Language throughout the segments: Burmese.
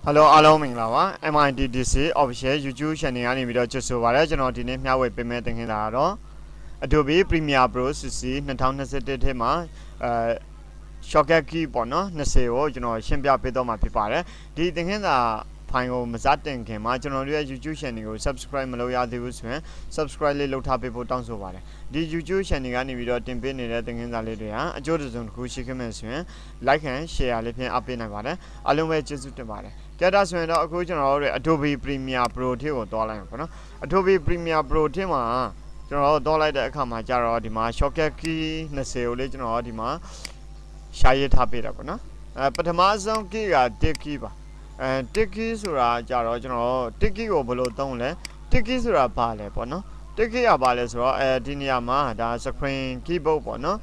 Hello, hello, Minglawa. MITDC official YouTube channel ani video ချစ်ဆိုပါရကျွန်တော်ဒီနေ့မျှဝေပေးမယ့်သင်ခန်းစာကတော့ Adobe Premiere Pro CC 2021ထဲမှာshortcut key ပေါ့နော်20ကိုကျွန်တော်ရှင်းပြပေးတော့မှာဖြစ်ပါတယ်ဒီသင်ခန်းစာဖိုင်ကိုမစတင်ခင်မှာကျွန်တော်တို့ရဲ့ YouTube channel ကို subscribe မလုပ်ရသေးဘူးဆိုရင် subscribe လေးလုပ်ထားပေးဖို့တောင်းဆိုပါတယ်ဒီ YouTube channel ကနေပြီးတော့တင်ပေးနေတဲ့သင်ခန်းစာလေးတွေဟာအကျိုးတစ်စုံတစ်ခုရှိခဲ့မယ်ဆိုရင် like and share လေးဖြင့်အပ်ပေးနိုင်ပါတယ်အားလုံးပဲကျေးဇူးတင်ပါတယ်ကြတာဆိုရင်တော့အခုကျွန်တော်တို့ Adobe Premiere Pro ထဲကိုသွားလိုက်ပါနော် Adobe Premiere Pro ထဲမှာကျွန်တော်တို့သွားလိုက်တဲ့အခါမှာကျတော့ဒီမှာ shortcut key 20ကိုလေးကျွန်တော်ဒီမှာရှာရထားပေးတာပေါ့နော်ပထမဆုံး key က tick key ပါtick key ဆိုတာကြတော့ကျွန်တော် tick key ကိုဘယ်လိုသုံးလဲ tick key ဆိုတာဘာလဲပေါ့နော် tick key ကဘာလဲဆိုတော့ဒီနေရာမှာဒါ screen keyboard ပေါ့နော်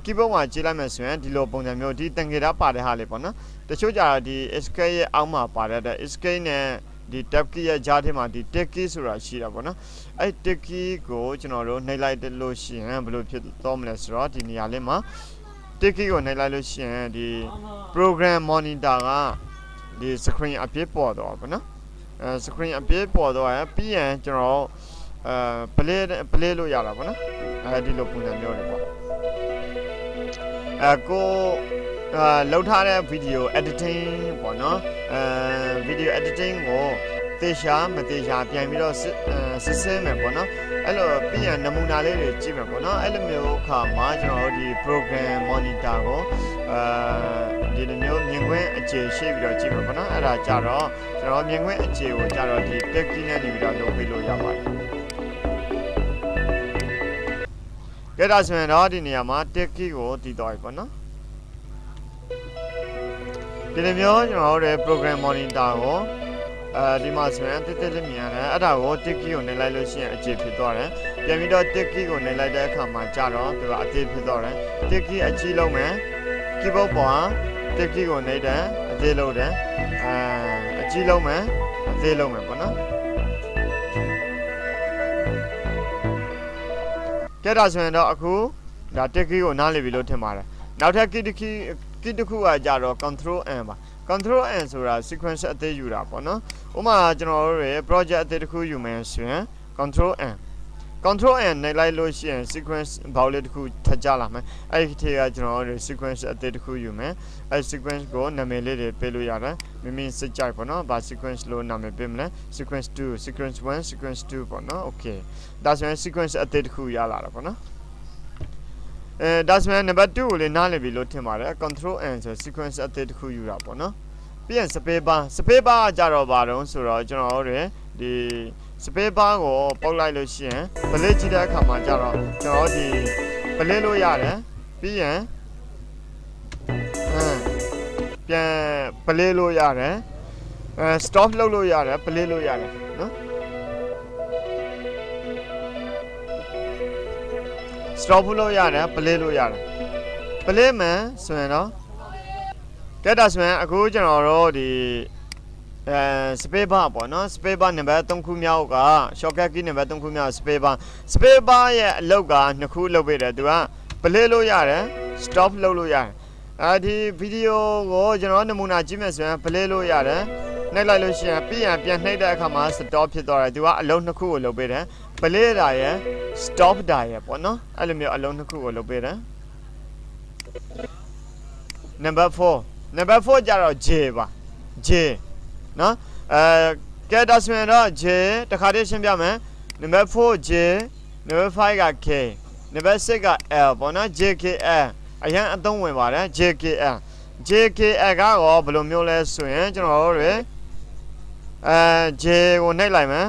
keyboard မှာကြည့်လိုက်မယ်ဆိုရင်ဒီလိုပုံစံမျိုးဒီတန်ကြေတာပါတဲ့ဟာလေးပေါ့နော်တချို့ကြတော့ဒီ escape ရဲ့အောက်မှာပါတဲ့ escape နဲ့ဒီ tab key ရဲ့ကြားထဲမှာဒီ tick key ဆိုတာရှိတာပေါ့နော်အဲ့ tick key ကိုကျွန်တော်တို့နှိပ်လိုက်လို့ရှိရင်ဘယ်လိုဖြစ်သွားမလဲဆိုတော့ဒီနေရာလေးမှာ tick key ကိုနှိပ်လိုက်လို့ရှိရင်ဒီ program monitor ကဒီ screen အပြည့်ပေါ်တော့ပေါ့နော်screen အပြည့်ပေါ်တော့ပြီးရင်ကျွန်တော်play လို့ရတာပေါ့နော်ဒီလိုပုံစံမျိုးတွေပေါ့ကိုလောက်ထားတဲ့ video editing ပေါ့နော်video editing ကိုသေချာမသေချာပြန်ပြီးတော့စစ်ဆေးမယ်ပေါ့နော်အဲ့လိုပြီးရင်နမူနာလေးတွေကြည့်မယ်ပေါ့နော်အဲ့လိုမျိုးအခါမှာကျွန်တော်တို့ဒီ program monitor ကိုဒီလိုမျိုးမြင်ကွင်းအခြေရှိပြီးတော့ကြည့်မယ်ပေါ့နော်အဲ့ဒါကြတော့ကျွန်တော်မြင်ကွင်းအခြေကိုကြတော့ဒီ tick key နဲ့နေပြီးတော့လုပ်ပေးလို့ရပါတယ်ကြည့်တာဆိုရင်တော့ဒီနေရာမှာ tick key ကိုတည်သွားပြီပေါ့နော်ဒီလိုမျိုးကျွန်တော်တို့ program monitor ကိုဒီမှာဆိုရင်တက်တက်လေးမြင်ရတယ်အဲ့ဒါကို tick key ကိုနှိပ်လိုက်လို့ရှိရင်အခြေဖြစ်သွားတယ်ပြန်ပြီးတော့ tick key ကိုနှိပ်လိုက်တဲ့အခါမှာကြာတော့သူကအသေးဖြစ်သွားတယ် tick key အကြီးလုံးမယ် keyboard ပေါ် tick key ကိုနှိပ်တယ်အသေးလုံးတယ်အကြီးလုံးမယ်အသေးလုံးမယ်ပေါ့နော်ကြည့်တာဆိုရင်တော့အခုဒါ tick key ကိုနားလည်ပြီလို့ထင်ပါတယ်နောက်ထပ် key တစ်ခုကကြတော့ Ctrl+N ပါ Ctrl+N ဆိုတာ sequence အသေးယူတာပေါ့နော်ဥပမာကျွန်တော်တို့ရဲ့ project အသေးတစ်ခုယူမယ်ဆိုရင် Ctrl+N နှိပ်လိုက်လို့ရှိရင် sequence ဘောက်လေးတစ်ခုထပ်ကြလာမယ်အဲ့ဒီထဲကကျွန်တော်တို့ sequence အသေးတစ်ခုယူမယ်အဲ့ sequence ကိုနာမည်လေးတွေပေးလို့ရတယ်မိမိစကြိုက်ပေါ့နော်ဘာ sequence လို့နာမည်ပေးမလဲ sequence 2 sequence 1 sequence 2ပေါ့နော် okay ဒါဆိုရင် sequence အသေးတစ်ခုရလာတာပေါ့နော်ဒါဆိုရင် number 2ကိုလည်းနားလည်ပြီလို့ထင်ပါတယ် Ctrl+N ဆို sequence အသေးတစ်ခုယူတာပေါ့နော်ပြီးရင် spacebar ကကြတော့ဘာတုံးဆိုတော့ကျွန်တော်တို့ဒီ spacebar ကိုပုတ်လိုက်လို့ရှိရင် play ကြည့်တဲ့အခါမှာကြတော့ကျွန်တော်ဒီ play လို့ရတယ်ပြီးရင်ပြန် play လို့ရတယ်stop လုပ်လို့ရတယ် play လို့ရတယ်နော်stop လို့ရတယ် play လို့ရတယ် play မယ်ဆိုရင်တော့ကြည့်တာဆိုရင်အခုကျွန်တော်တို့ဒီspacebar ပေါ့နော် spacebar နံပါတ်3ခုမြောက်က shortcut key နံပါတ်3ခုမြောက် spacebar ရဲ့အလုပ်က2ခုလုပ်ပေးတယ်သူက play လို့ရတယ် stop လုပ်လို့ရတယ်ဒီ video ကိုကျွန်တော်နမူနာကြည့်မယ်ဆိုရင် play လို့ရတယ်နှိပ်လိုက်လို့ရှိရင်ပြီးရင်ပြန်နှိပ်တဲ့အခါမှာ stop ဖြစ်သွားတယ်သူကအလုံး2ခုကိုလုပ်ပေးတယ် play တာရယ် stop တာရယ်ပေါ့နော်အဲ့လိုမျိုးအလုံး2ခုကိုလုပ်ပေးတယ် number 4 ကြတော့ J ပါ J နော်ကဲဒါဆိုရင်တော့ J တခါတည်းရှင်းပြမယ် number 4 J number 5 က K number 6 က L ပေါ့နော် JKL အရင်အသုံးဝင်ပါတယ် JKL ကတော့ဘယ်လိုမျိုးလဲဆိုရင်ကျွန်တော်တို့J ကိုနှိပ်လိုက်မယ်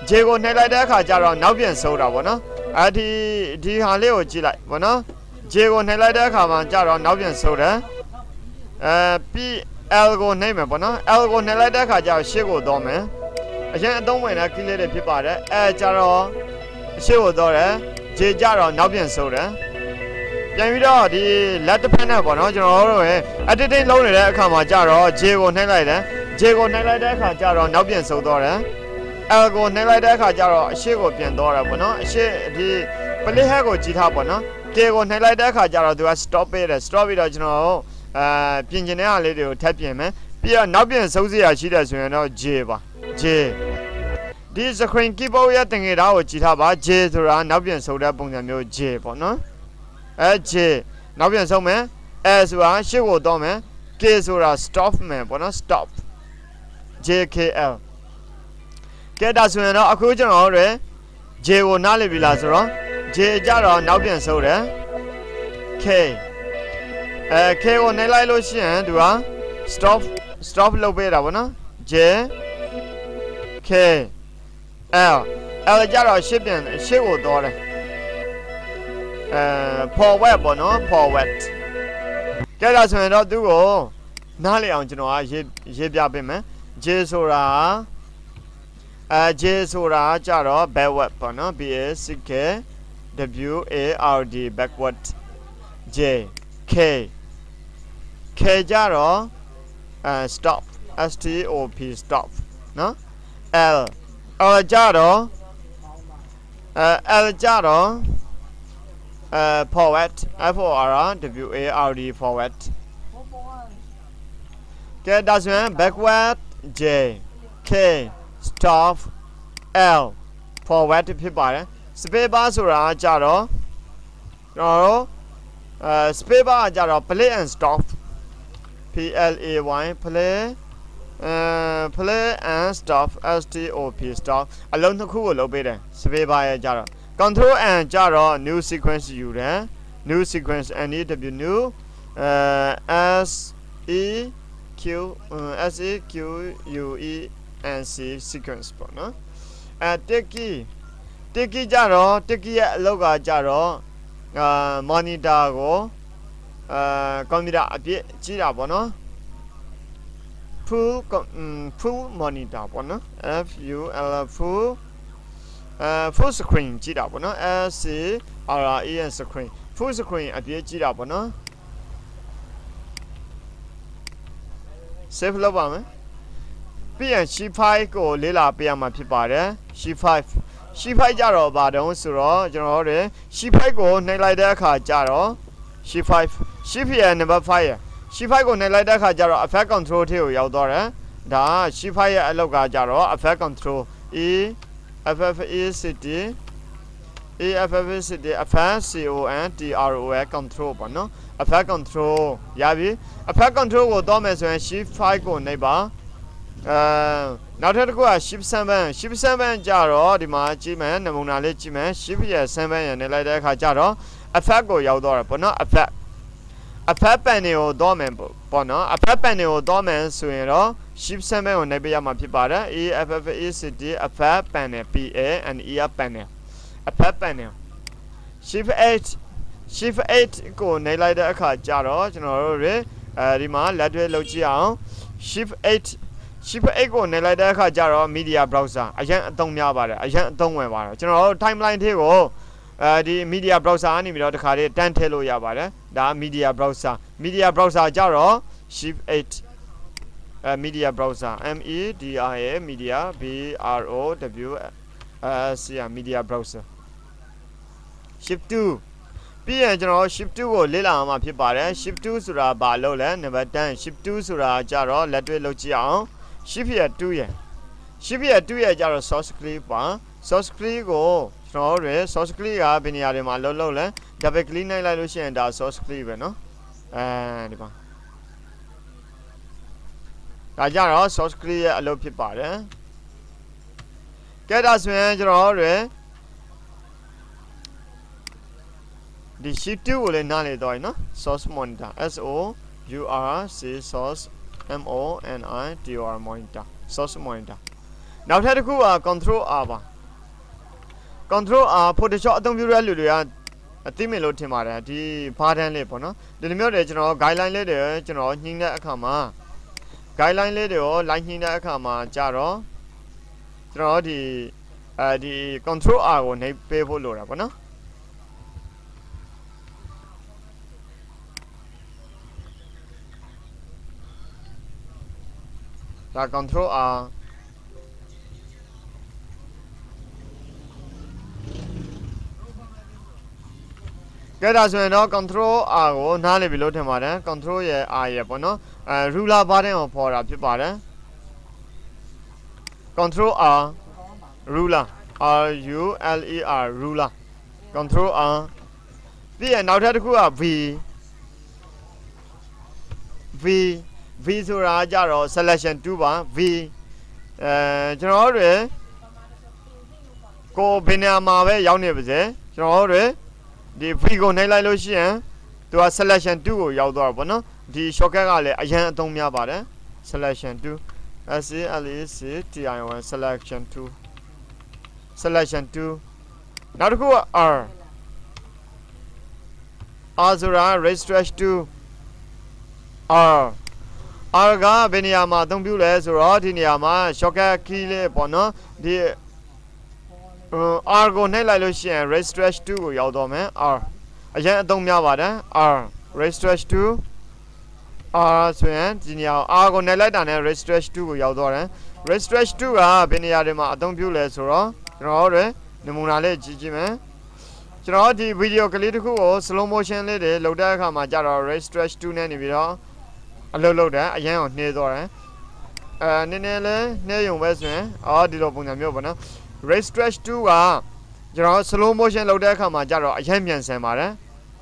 J ကိုနှိပ်လိုက်တဲ့အခါကျတော့နောက်ပြန်ဆုပ်တာပေါ့နော်ဒီဟာလေးကိုကြည့်လိုက်ပေါ့နော် J ကိုနှိပ်လိုက်တဲ့အခါမှာကျတော့နောက်ပြန်ဆုပ်တယ်ပြီး L ကိုနှိပ်မယ်ပေါ့နော် L ကိုနှိပ်လိုက်တဲ့အခါကျတော့ရှေ့ကိုသွားမယ်အရင်အသုံးဝင်တဲ့ key လေးတွေဖြစ်ပါတယ်ကျတော့ရှေ့ကိုသွားတယ် J ကျတော့နောက်ပြန်ဆုပ်တယ်ပြန်ပြီးတော့ဒီ လက်တစ်ဖက်နဲ့ပေါ့နော်ကျွန်တော်တို့ရဲ့ editing လုပ်နေတဲ့အခါမှာကျတော့ J ကိုနှိပ်လိုက်တယ် J ကိုနှိပ်လိုက်တဲ့အခါကျတော့နောက်ပြန်ဆုပ်သွားတယ် L ကိုနှိပ်လိုက်တဲ့အခါကျတော့အရှေ့ကိုပြန်သွားတာပေါ့နော်အရှေ့ဒီ play head ကိုကြည့်ထားပေါ့နော် K ကိုနှိပ်လိုက်တဲ့အခါကျတော့သူက stop ပေးတယ် stop ပြီးတော့ကျွန်တော်ပြင်ကျင်တဲ့ဟာလေးတွေကိုထပ်ပြင်မယ် ပြီးတော့နောက်ပြန်စုပ်စရာရှိတယ်ဆိုရင်တော့ J ပါ J ဒီ screen keyboard ရဲ့တင်ငယ်သားကိုကြည့်ထားပါ J ဆိုတာနောက်ပြန်စုပ်တဲ့ပုံစံမျိုး J ပေါ့နော်J နောက်ပြန်စုပ်မယ် S ဆိုတာရှေ့ကိုတော့မယ် K ဆိုတာ stop မယ်ပေါ့နော် stop JKL ကဲဒါဆိုရင်တော့အခုကျွန်တော်တို့ J ကိုနားလည်ပြီလားဆိုတော့ J ကြတော့နောက်ပြန်စုပ်တယ် K K ကိုနှိပ်လိုက်လို့ရှိရင်သူက stop လုပ်ပေးတာပေါ့နော် J K L ကြတော့ရှေ့ကိုတော့တယ်forward ပေါ့နော် forward ကဲဒါဆိုရင်တော့သူ့ကိုနားလည်အောင်ကျွန်တော်ရေးပြပေးမယ် J ဆိုတာJ ဆိုတာကြတော့ backward ပေါ့နော် BACKWARD backward J K ကြတော့stop STOP stop နော် L ကြတော့forward FORWARD forward ကဲဒါဆိုရင် backward J K stop L forward ဖြစ်ပါတယ် spacebar ဆိုတာကြတော့ကျွန်တော်တို့spacebar ကြတော့ play and stop PLAY play and stop STOP stop အလုံးတစ်ခုကိုလုပ်ပေးတယ် spacebar ရဲ့ကြတော့ Ctrl+N ကြတော့ new sequence ယူတယ် new sequence NEW SEQUENC sequence ပေါ့နော်Tiki ကြတော့ Tiki ရဲ့အလောက်ကကြတော့monitor ကိုcomputer အပြည့်ကြည့်တာပေါ့နော် full monitor ပေါ့နော် full screen ကြည့်တာပေါ့နော် SCREN screen full screen အပြည့်ကြည့်တာပေါ့နော် save လုပ်ပါမယ်ပြီးရင် sheet 5ကိုလေ့လာပေးရမှာဖြစ်ပါတယ် sheet 5ကြတော့ဘာတုံးဆိုတော့ကျွန်တော်တို့ sheet 5ကိုနှိပ်လိုက်တဲ့အခါကြတော့ sheet ရဲ့ number 5ရဲ့ sheet 5ကိုနှိပ်လိုက်တဲ့အခါကြတော့ effect control ထဲကိုရောက်သွားတယ်ဒါ sheet 5ရဲ့အလောက်ကကြတော့ effect control EFFECT effect CONTROL control ပေါ့နော် effect control ရပြီ effect control ကိုတော့မယ်ဆိုရင် sheet 5ကိုနှိပ်ပါနောက်ထပ်တစ်ခုက shift 7ကြတော့ဒီမှာကြည့်မယ်နမူနာလေးကြည့်မယ် shift ရဲ့7ရဲ့နေလိုက်တဲ့အခါကြတော့ effect ကိုရောက်တော့တယ်ပေါ့နော် effect panel ကိုတော့မယ်ပေါ့နော် effect panel ကိုတော့မယ်ဆိုရင်တော့ shift 7ကိုနှိပ်ပေးရမှာဖြစ်ပါတယ် EFFECT effect panel PANER panel effect panel shift 8ကိုနှိပ်လိုက်တဲ့အခါကြတော့ကျွန်တော်တို့ဒီမှာလက်တွေ့လုပ်ကြည့်အောင် shift 8ကိုနှိပ်လိုက်တဲ့အခါကျတော့ media browser အရင်အသုံးများပါတယ်အရင်အသုံးဝင်ပါတယ်ကျွန်တော်တို့ timeline ထဲကိုဒီ media browser ကနေပြီးတော့တခါတည်းတန်းထည့်လို့ရပါတယ်ဒါ media browser ကြတော့ shift 8 media browser MEDIA media BROWSER media browser shift 2ပြီးရင်ကျွန်တော် shift 2ကိုလေ့လာအောင်မှာဖြစ်ပါတယ် shift 2ဆိုတာဘာလို့လဲ number 10 shift 2ဆိုတာကြတော့လက်တွေ့လုပ်ကြည့်အောင်shift ရဲ့2ရဲ့ကြတော့ source click ပါ source click ကိုကျွန်တော်တို့ source click ကဘယ်နေရာတွေမှာလုပ်လဲ double click နှိပ်လိုက်လို့ရှိရင်ဒါ source click ပဲเนาะဒီပါဒါကြတော့ source click ရဲ့အလုပ်ဖြစ်ပါတယ်ကဲဒါဆိုရင်ကျွန်တော်တို့ဒီ shift 2ကိုလည်းနားလည်တော့ရနော် source monitor SOURC source MONITOR monitor source monitor နောက်ထပ်တစ်ခုက Ctrl+R ပါ Ctrl+R Photoshop အသုံးပြုတဲ့လူတွေကအသိမြင်လို့ထင်ပါတယ်ဒီဘာတန်းလေးပေါ့နော်ဒီလိုမျိုးတွေကျွန်တော် guideline လေးတွေကျွန်တော်ညှိတဲ့အခါမှာ guideline လေးတွေကိုလိုက်ညှိတဲ့အခါမှာကြတော့ကျွန်တော်ဒီCtrl+R ကိုနှိပ်ပေးဖို့လိုတာပေါ့နော်ဒါ Ctrl+R cái đó rồi nó Ctrl R của nó là bị lỗi thêm mà đấy Ctrl R vậy bọn nó ruler ba đấy họ phò ra phía ba đấy Ctrl R ruler R-U-L-E-R ruler Ctrl R bây giờ nào theo được V V số ra ra rồi selection 2 ba V cho nó rồi cô bên nhà mà về giao này bây giờ cho nó rồi đi Vကိုနှိပ်လိုက်လို့ရှိရင်သူက selection 2ကိုရောက်သွားပါတော့ဒီ shortcut ကလည်းအရင်အသုံးများပါတယ် selection 2 S E L E C T I O N selection 2 selection 2နောက်တစ်ခုက R ဆိုတာ refresh 2 R ကဘယ်နေရာမှာအသုံးပြုလဲဆိုတော့ဒီနေရာမှာ shortcut key လေးပေါ့နော်ဒီ R ကိုနှိပ်လိုက်လို့ရှိရင် refresh 2ကိုရောက်တော့မယ် R အရင်အသုံးများပါတယ် R refresh 2 R ဆိုရင်ဒီနေရာ R ကိုနှိပ်လိုက်တာနဲ့ refresh 2ကိုရောက်တော့တယ် refresh 2ကဘယ်နေရာတွေမှာအသုံးပြုလဲဆိုတော့ကျွန်တော်တို့နမူနာလေးကြည့်ကြည့်မယ်ကျွန်တော်ဒီဗီဒီယိုကလေးတစ်ခုကို slow motion လေးတွေလုပ်တဲ့အခါမှာကြတော့ refresh 2နဲ့နေပြီးတော့အလုပ်လုပ်တယ်အရင်ကိုနှေးသွားတယ်နည်းနည်းလေးနှေးရုံပဲဆိုရင်ဒီလိုပုံစံမျိုးပေါ့နော်refresh 2ကကျွန်တော် slow motion လုပ်တဲ့အခါမှာကြတော့အရင်မြန်ဆန်ပါတယ်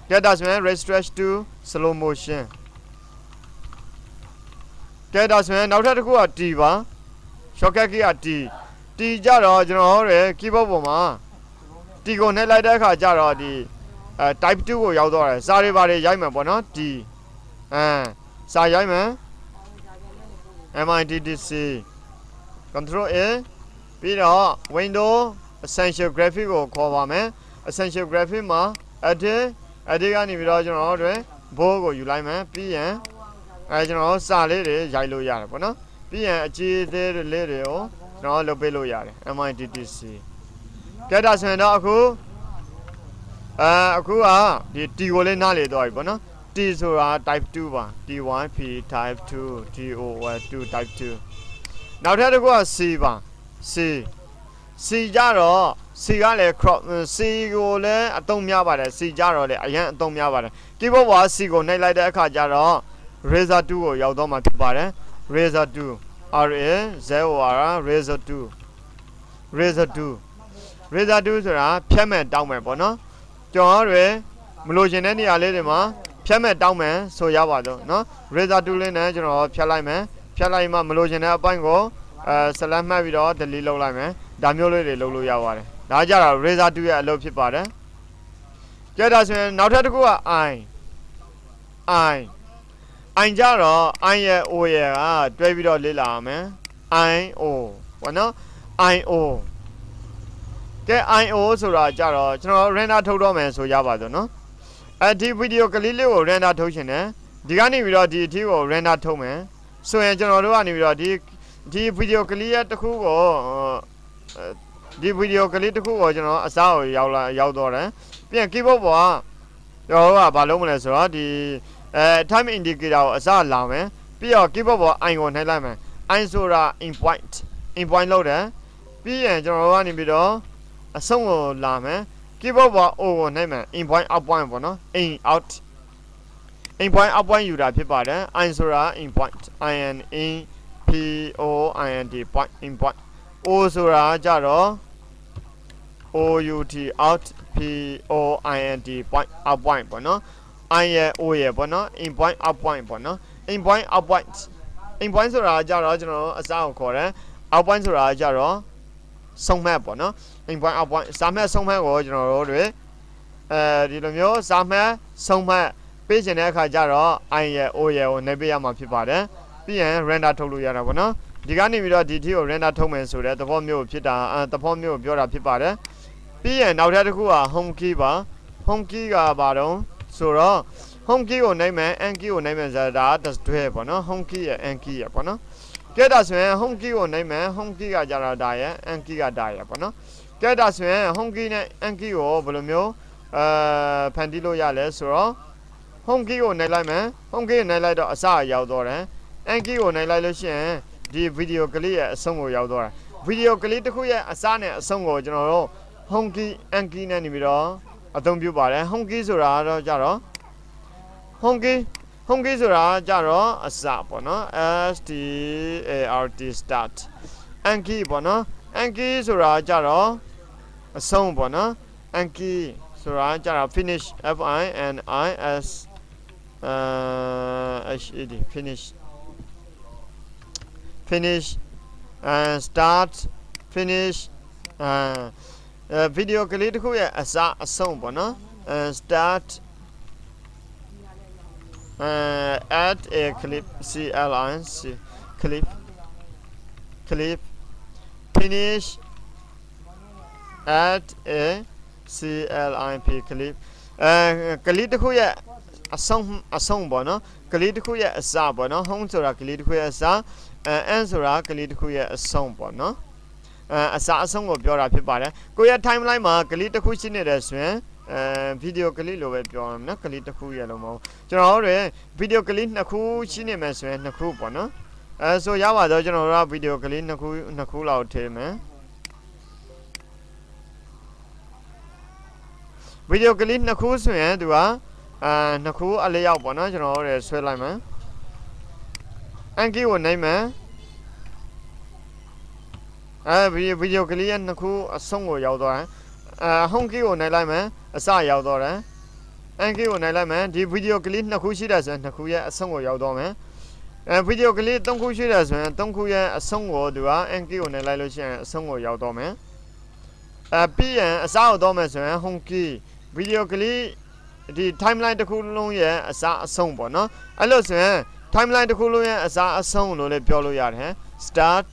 ကြက်တာဆိုရင် refresh 2 slow motion ကြက်တာဆိုရင်နောက်ထပ်တစ်ခုက T ပါ shortcut key က T ကြတော့ကျွန်တော်ရဲ့ keyboard ပေါ်မှာ T ကိုနှိပ်လိုက်တဲ့အခါကြတော့ဒီtype 2ကိုရောက်တော့တယ်စာတွေပါတယ်ရိုက်မယ်ပေါ့နော် T စာရိုက်မယ် MITDC Ctrl A ပြီးတော့ window essential graphic ကိုခေါ်ပါမယ် essential graphic မှာ edit ကနေပြီးတော့ကျွန်တော်တို့ bold ကိုယူလိုက်မယ်ပြီးရင်ကျွန်တော်စာလေးတွေရိုက်လို့ရတယ်ပေါ့နော်ပြီးရင်အကြီးသေးလေးတွေကိုကျွန်တော်လုပ်ပေးလို့ရတယ် MITDC ကြက်တာဆိုရင်တော့အခုကဒီ T ကိုလေးနားလေတော့ပြီပေါ့နော် T ဆိုတာ type 2ပါ TYP type 2 TOL2 type 2နောက်ထပ်တစ်ခုက C ပါ C ကြတော့ C ကလည်း crop C ကိုလည်းအသုံးများပါတယ် C ကြတော့လည်းအရင်အသုံးများပါတယ် keyboard ပေါ် C ကိုနှိပ်လိုက်တဲ့အခါကျတော့ razor 2ကိုရောက်တော့မှဖြစ်ပါတယ် razor 2 R-A-Z-O-R razor 2ဆိုတာဖြတ်မဲ့တောင်းမယ်ပေါ့နော်ကျွန်တော်တို့မလို့ရှင်တဲ့နေရာလေးတွေမှာဖြတ်မဲ့တောင်းမယ်ဆိုရပါတော့နော် razor 2လေးနဲ့ကျွန်တော်ဖြတ်လိုက်မယ်ဖြတ်လိုက်မှမလို့ရှင်တဲ့အပိုင်းကိုselect မှတ်ပြီးတော့ delete လုပ်လိုက်မယ်ဒါမျိုးလေးတွေလုပ်လို့ရပါတယ်ဒါကြတော့ razor 2ရဲ့အလုပ်ဖြစ်ပါတယ်ကြည့်ဒါဆိုရင်နောက်ထပ်တစ်ခုက I ကြတော့ I ရဲ့ O ရဲ့ကတွဲပြီးတော့လေ့လာရမယ် I-O ပေါ့နော် I-O ကဲ I-O ဆိုတာကြတော့ကျွန်တော် render ထုတ်တော့မယ်ဆိုရပါတော့နော်ဒီဗီဒီယိုကလေးလေးကို render ထုတ်ရှင်တယ်ဒီကနေပြီးတော့ဒီအထီးကို render ထုတ်မယ်ဆိုရင်ကျွန်တော်တို့ကနေပြီးတော့ဒီဗီဒီယိုကလေးတစ်ခုကိုကျွန်တော်အစားကိုရောက်တော့တယ်ပြန် keyboard ပေါ်ကကျွန်တော်ကဘာလုပ်မလဲဆိုတော့ဒီ time indicator ကိုအစားလာမယ်ပြီးတော့ keyboard ပေါ် I ကိုနှိပ်လိုက်မယ် I ဆိုတာ in point လုပ်တယ်ပြီးရင်ကျွန်တော်ကနေပြီးတော့အဆုံးကိုလာမယ် keyboard ပေါ် O ကိုနှိပ်မယ် in point out point ပေါ့နော် in out in point out point ယူတာဖြစ်ပါတယ် I ဆိုတာ in point INPOINT point in point O ဆိုတာကြတော့ OUT out POINT point out point ပေါ့နော် I ရဲ့ O ရဲ့ပေါ့နော် in point out point ပေါ့နော် in point out point in point ဆိုတာကြတော့ကျွန်တော်အစားကိုခေါ်တယ် out point ဆိုတာကြတော့ဆုံးမှတ်ပေါ့နော် in point out point စာမှတ်ဆုံးမှတ်ကိုကျွန်တော်တို့တွေဒီလိုမျိုးစာမှတ်ဆုံးမှတ်ပေးချင်တဲ့အခါကျတော့ I ရဲ့ O ရဲ့ကိုနှိပ်ပေးရမှာဖြစ်ပါတယ်ပြီးရင် render ထုတ်လို့ရတာပေါ့နော်ဒီကနေပြီးတော့ဒီထီကို render ထုတ်မယ်ဆိုတဲ့သဘောမျိုးဖြစ်တာသဘောမျိုးပြောတာဖြစ်ပါတယ်ပြီးရင်နောက်ထပ်တစ်ခုက home key ပါ home key ကဘာတော့ဆိုတော့ home key ကိုနှိပ်မယ် n key ကိုနှိပ်မယ်ဆိုတာတွဲပေါ့နော် home key ရဲ့ n key ရဲ့ပေါ့နော်ကြည့်တာဆိုရင် home key ကိုနှိပ်မယ် home key ကကြတော့ဒါရဲ့ n key ကဒါရဲ့ပေါ့နော်ကြည့်တာဆိုရင် home key နဲ့ n key ကိုဘယ်လိုမျိုးဖန်တီးလို့ရလဲဆိုတော့ home key ကိုနှိပ်လိုက်မယ် home key ကိုနှိပ်လိုက်တော့အစရောက်တော့တယ် n key ကိုနှိပ်လိုက်လို့ရှိရင်ဒီဗီဒီယိုကလေးရဲ့အဆုံးကိုရောက်တော့တယ်ဗီဒီယိုကလေးတစ်ခုရဲ့အစနဲ့အဆုံးကိုကျွန်တော်တို့ home key n key နဲ့နေပြီးတော့ အသုံးပြုပါတယ် home key ဆိုတာတော့ကြတော့ home key ဆိုတာကြတော့အစပေါ့နော် start start end key ပေါ့နော် end key ဆိုတာကြတော့အဆုံးပေါ့နော် end key ဆိုတာကြတော့ finish finish finish finish start finish video ကလေးတစ်ခုရဲ့အစအဆုံးပေါ့နော် start add a clip clip finish add a clip ကလေးတစ်ခုရဲ့အဆုံးပေါ့နော်ကလေးတစ်ခုရဲ့အစပေါ့နော် home ဆိုတာကလေးတစ်ခုရဲ့အစend ဆိုတာကလေးတစ်ခုရဲ့အဆုံးပေါ့နော်အစအဆုံးကိုပြောတာဖြစ်ပါတယ်ကိုရဲ့ timeline မှာကလေးတစ်ခုရှိနေတယ်ဆိုရင်ဗီဒီယိုကလေးလိုပဲပြောရမယ်နော်ကလေးတစ်ခုရဲ့လို့မဟုတ်ကျွန်တော်တို့ဗီဒီယိုကလေးနှစ်ခုရှိနေမယ်ဆိုရင်နှစ်ခုပေါ့နော်ဆိုရပါတော့ကျွန်တော်တို့ဗီဒီယိုကလေးနှစ်ခုလောက်ထည့်မယ်ဗီဒီယိုကလေးနှစ်ခုဆိုရင်သူကနှစ်ခုအလျောက်ပေါ့နော်ကျွန်တော်တို့ဆွဲလိုက်မယ်အန်ကီကိုနိုင်မယ်ဗီဒီယိုကလေးရဲ့နှစ်ခုအဆုံးကိုရောက်သွားတယ်home key ကိုနိုင်လိုက်မယ်အစရောက်တော့တယ် end key ကိုနိုင်လိုက်မယ်ဒီဗီဒီယိုကလေးနှစ်ခုရှိတယ်ဆိုရင်နှစ်ခုရဲ့အဆုံးကိုရောက်တော့မယ်ဗီဒီယိုကလေးသုံးခုရှိတယ်ဆိုရင်သုံးခုရဲ့အဆုံးကိုသူက end key ကိုနိုင်လိုက်လို့ရှိရင်အဆုံးကိုရောက်တော့မယ်ပြီးရင်အစရောက်တော့မယ်ဆိုရင် home key ဗီဒီယိုကလေးဒီ timeline တစ်ခုလုံးရဲ့အစအဆုံးပေါ့နော်အဲ့လို့ဆိုရင် timeline တစ်ခုလုံးရဲ့အစအဆုံးလို့လည်းပြောလို့ရတယ် start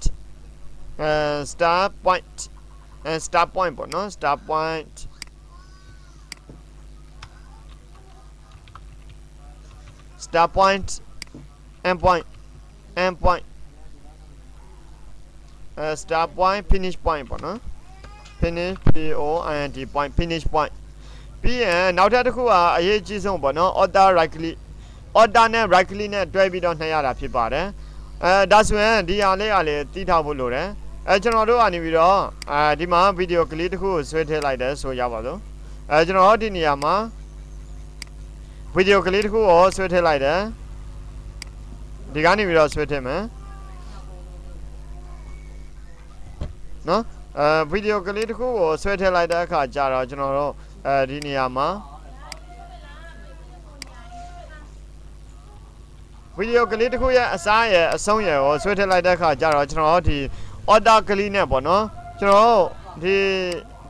point start point ပေါ့နော် start point end point start point finish point ပေါ့နော် finish point finish point ပြီးရင်နောက်ထပ်တစ်ခုကအရေးကြီးဆုံးပေါ့နော် alt+right click alt နဲ့ right click နဲ့တွဲပြီးတော့နှိပ်ရတာဖြစ်ပါတယ်ဒါဆိုရင်ဒီဟာလေးကလည်းတီးထားဖို့လိုတယ်ကျွန်တော်တို့ကနေပြီးတော့ဒီမှာဗီဒီယိုကလေးတစ်ခုကိုဆွဲထည့်လိုက်တယ်ဆိုရပါတော့ကျွန်တော်ဒီနေရာမှာဗီဒီယိုကလေးတစ်ခုကိုဆွဲထည့်လိုက်တယ်ဒီကနေပြီးတော့ဆွဲထည့်မယ်နော်ဗီဒီယိုကလေးတစ်ခုကိုဆွဲထည့်လိုက်တဲ့အခါကျတော့ကျွန်တော်တို့ဒီနေရာမှာဗီဒီယိုကလေးတစ်ခုရဲ့အစားရဲ့အဆုံးရဲ့ကိုဆွဲထည့်လိုက်တဲ့အခါကျတော့ကျွန်တော်ဒီ order ကလေးနဲ့ပေါ့နော်ကျွန်တော်ဒီ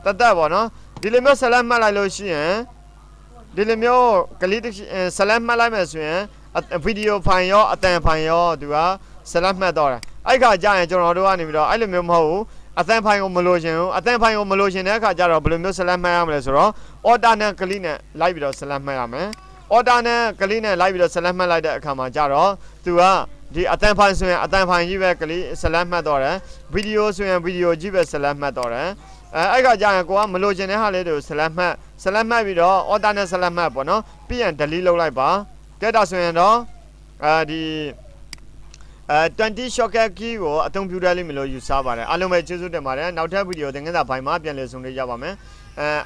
တက်ပေါ့နော်ဒီလိုမျိုး select မှတ်လိုက်လို့ရှိရင်ဒီလိုမျိုးကလေး select မှတ်လိုက်မယ်ဆိုရင်ဗီဒီယိုဖိုင်ရောအတန်ဖိုင်ရောသူက select မှတ်တော့တယ်အဲ့ခါကျရင်ကျွန်တော်တို့ကနေပြီးတော့အဲ့လိုမျိုးမဟုတ်ဘူးအတန်ဖိုင်ကိုမလိုချင်ဘူးအတန်ဖိုင်ကိုမလိုချင်တဲ့အခါကျတော့ဘယ်လိုမျိုး select မှတ်ရမလဲဆိုတော့ order နဲ့ကလေးနဲ့လိုက်ပြီးတော့ select မှတ်ရမယ် order နဲ့ကလေးနဲ့လိုက်ပြီးတော့ select မှတ်လိုက်တဲ့အခါမှာကျတော့သူကဒီအတန်ဖိုင်ဆိုရင်အတန်ဖိုင်ကြီးပဲကလေး select မှတ်တော့တယ်ဗီဒီယိုဆိုရင်ဗီဒီယိုကြီးပဲ select မှတ်တော့တယ်အဲ့ခါကျရင်ကိုကမလိုချင်တဲ့ဟာလေးတွေကို select မှတ်ပြီးတော့ order နဲ့ select မှတ်ပေါ့နော်ပြီးရင် delete လုပ်လိုက်ပါကဲဒါဆိုရင်တော့ဒီ20 shortcut key ကိုအသုံးပြုရလိမ့်မယ်လို့ယူဆပါတယ်အားလုံးပဲကျေးဇူးတင်ပါတယ်နောက်ထပ်ဗီဒီယိုသင်ခန်းစာဖိုင်မှာပြန်လည်ဆုံတွေ့ကြပါမယ်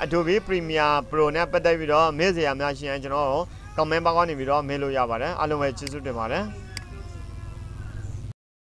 Adobe Premiere Pro နဲ့ပတ်သက်ပြီးတော့မေးစရာများရှိရင်ကျွန်တော် comment ပါကနေပြီးတော့မေးလို့ရပါတယ်အားလုံးပဲကျေးဇူးတင်ပါတယ်